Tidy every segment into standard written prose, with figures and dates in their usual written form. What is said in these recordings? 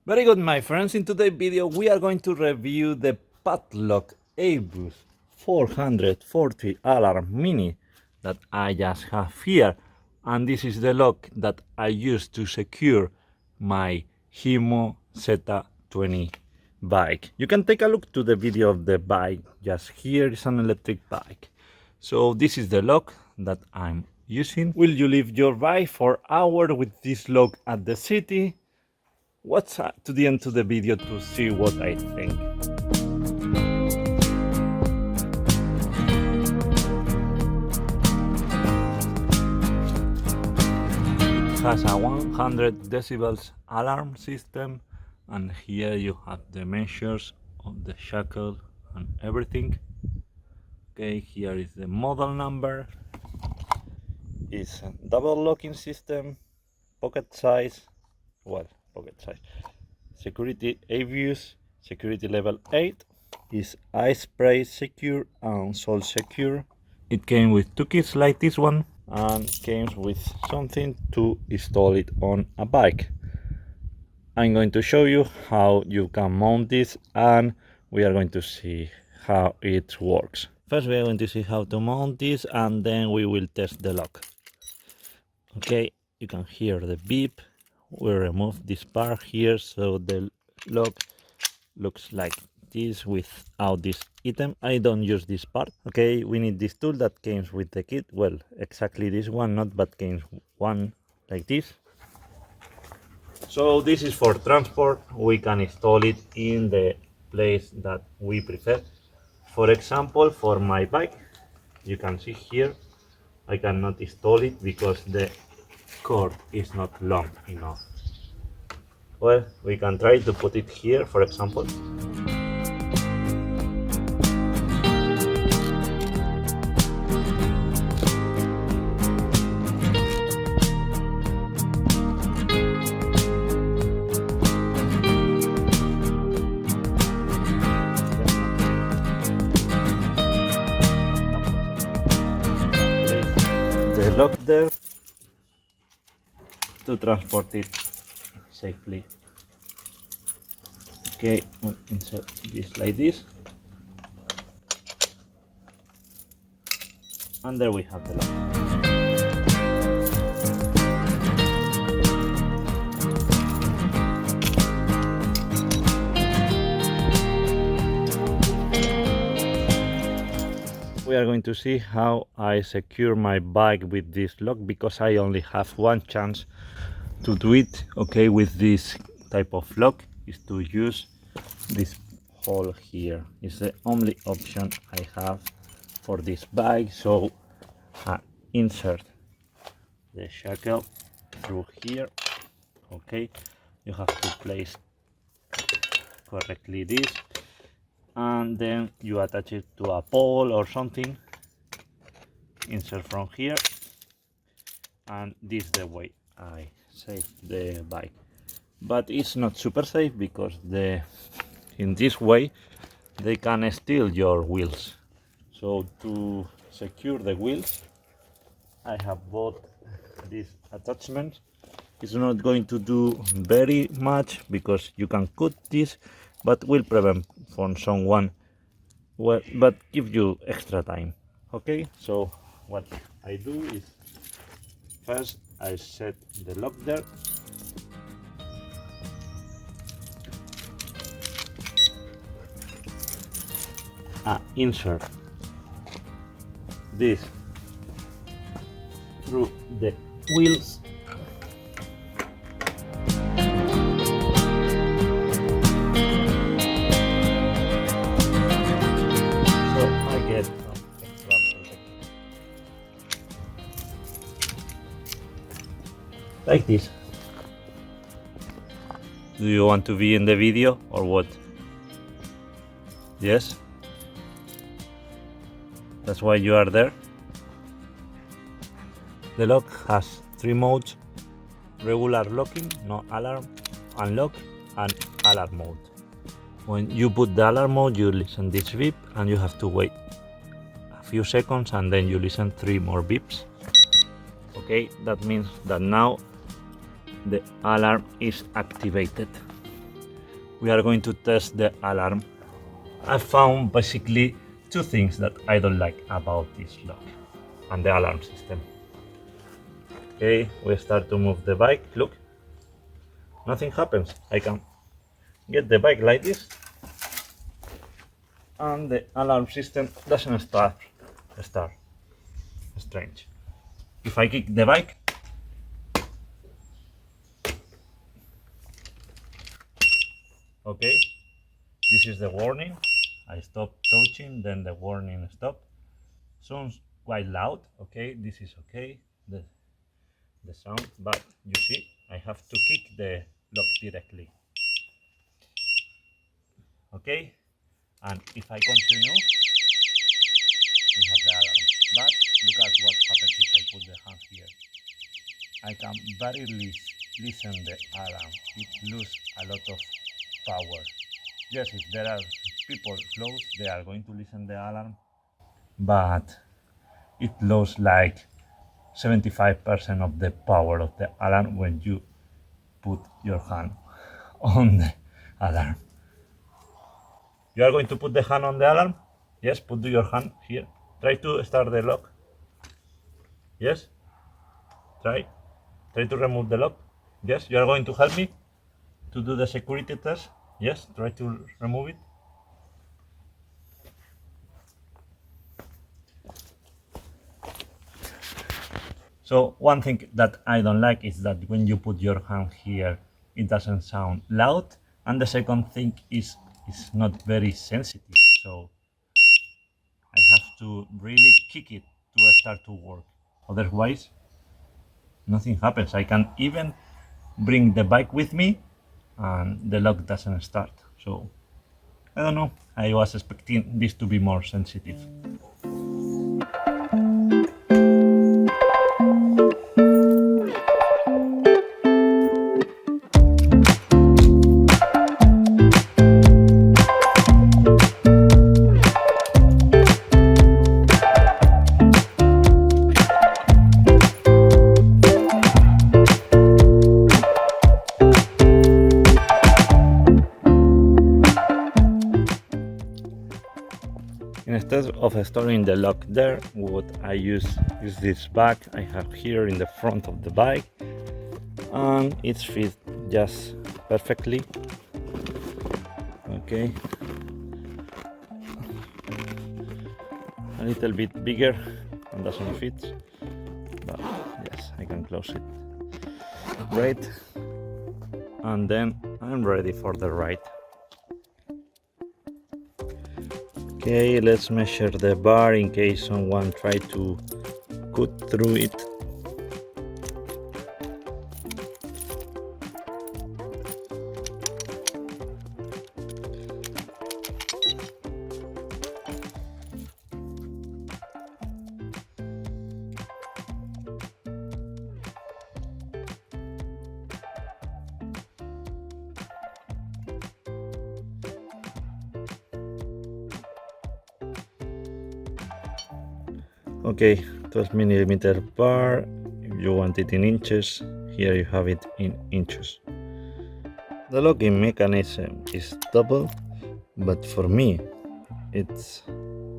Very good, my friends. In today's video, we are going to review the padlock ABUS 440 alarm mini that I just have here. And this is the lock that I use to secure my HIMO Z20 bike. You can take a look to the video of the bike. Just here is an electric bike. So this is the lock that I'm using. Will you leave your bike for hours with this lock at the city? Watch to the end of the video to see what I think. It has a 100 decibels alarm system, and here you have the measures of the shackle and everything. Okay, here is the model number. It's a double locking system, pocket size, security ABUS, security level 8, is ice spray secure and salt secure. It came with two kits like this one and came with something to install it on a bike. I'm going to show you how you can mount this and we are going to see how it works. First we are going to see how to mount this and then we will test the lock. Okay, you can hear the beep. We remove this part here so the lock looks like this without this item. I don't use this part. Okay, we need this tool that came with the kit. Well, exactly this one, not, but came one like this. So this is for transport. We can install it in the place that we prefer. For example, for my bike, you can see here, I cannot install it because the cord is not long enough. Well, we can try to put it here, for example. The lock there to transport it safely. Okay, we'll insert this like this, and there we have the lock. We are going to see how I secure my bike with this lock because I only have one chance to do it. Okay, with this type of lock is to use this hole here. It's the only option I have for this bike. So I insert the shackle through here. Okay, you have to place correctly this, and then you attach it to a pole or something. Insert from here, and this is the way I save the bike. But it's not super safe because in this way they can steal your wheels. So to secure the wheels, I have bought this attachment. It's not going to do very much because you can cut this, but will prevent from someone, well, but give you extra time. Okay, so what I do is first I set the lock there. Insert this through the wheels. So I get some extra protection. Like this. Do you want to be in the video or what? Yes? That's why you are there. The lock has 3 modes: regular locking, no alarm, unlock, and alarm mode. When you put the alarm mode, you listen this beep and you have to wait a few seconds and then you listen 3 more beeps. Okay, that means that now the alarm is activated. we are going to test the alarm. I found basically two things that I don't like about this lock and the alarm system. Okay, we start to move the bike. Look, nothing happens. I can get the bike like this, and the alarm system doesn't start. Strange. If I kick the bike, okay, this is the warning. I stop touching, then the warning stop. Sounds quite loud. Okay, this is okay. The sound, but you see, I have to kick the lock directly. Okay, and if I continue, we have the alarm. But look at what happens if I put the hand here. I can barely listen the alarm. It loses a lot of power. Yes, if there are people close, they are going to listen the alarm, but it loses like 75% of the power of the alarm when you put your hand on the alarm. You are going to put the hand on the alarm? Yes, put your hand here. Try to start the lock. Yes? Try. Try to remove the lock. Yes, you are going to help me to do the security test. Yes, try to remove it. So one thing that I don't like is that when you put your hand here, it doesn't sound loud. And the second thing is it's not very sensitive. So I have to really kick it to start to work. Otherwise, nothing happens. I can even bring the bike with me and the lock doesn't start. So I don't know. I was expecting this to be more sensitive. Instead of storing the lock there, what I use is this bag I have here in the front of the bike, and it fits just perfectly. Okay, a little bit bigger and doesn't fit, but yes, I can close it. Great, and then I'm ready for the ride. Okay, let's measure the bar in case someone try to cut through it. Okay, 12 millimeter bar. If you want it in inches, here you have it in inches. The locking mechanism is double, but for me it's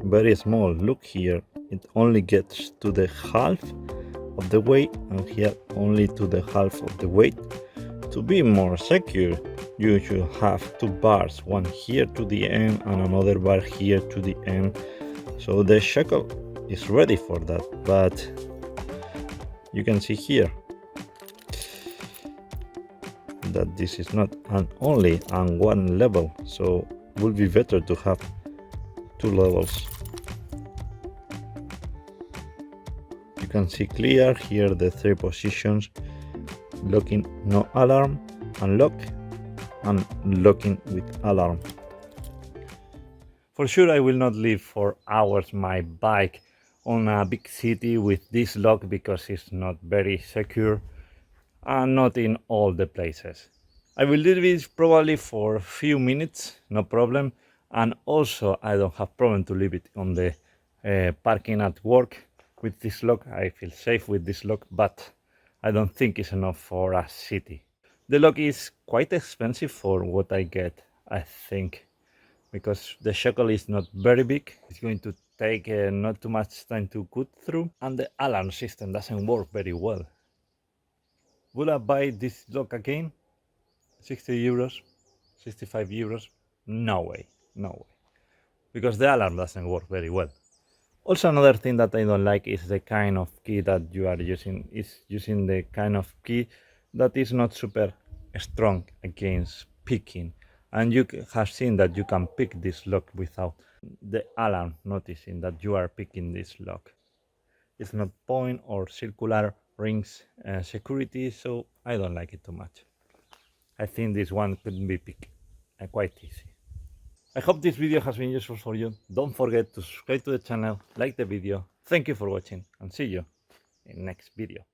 very small. Look here, it only gets to the half of the weight, and here only to the half of the weight. To be more secure, you should have two bars, one here to the end and another bar here to the end, so the shackle is ready for that. But you can see here that this is not only on one level, so it would be better to have two levels. You can see clear here the three positions: locking no alarm, unlock, and locking with alarm. For sure I will not leave for hours my bike on a big city with this lock because it's not very secure and not in all the places. I will do this probably for a few minutes, no problem, and also I don't have problem to leave it on the parking at work with this lock. I feel safe with this lock, but I don't think it's enough for a city. The lock is quite expensive for what I get. I think, because the shackle is not very big. It's going to take not too much time to cut through, and the alarm system doesn't work very well. Will I buy this lock again? 60 euros, 65 euros? No way, no way. Because the alarm doesn't work very well. Also, another thing that I don't like is the kind of key that you are using. Is using the kind of key that is not super strong against picking. And you have seen that you can pick this lock without the alarm noticing that you are picking this lock. It's not point or circular rings security, so I don't like it too much. I think this one could be picked quite easy. I hope this video has been useful for you. Don't forget to subscribe to the channel, like the video. Thank you for watching, and see you in next video.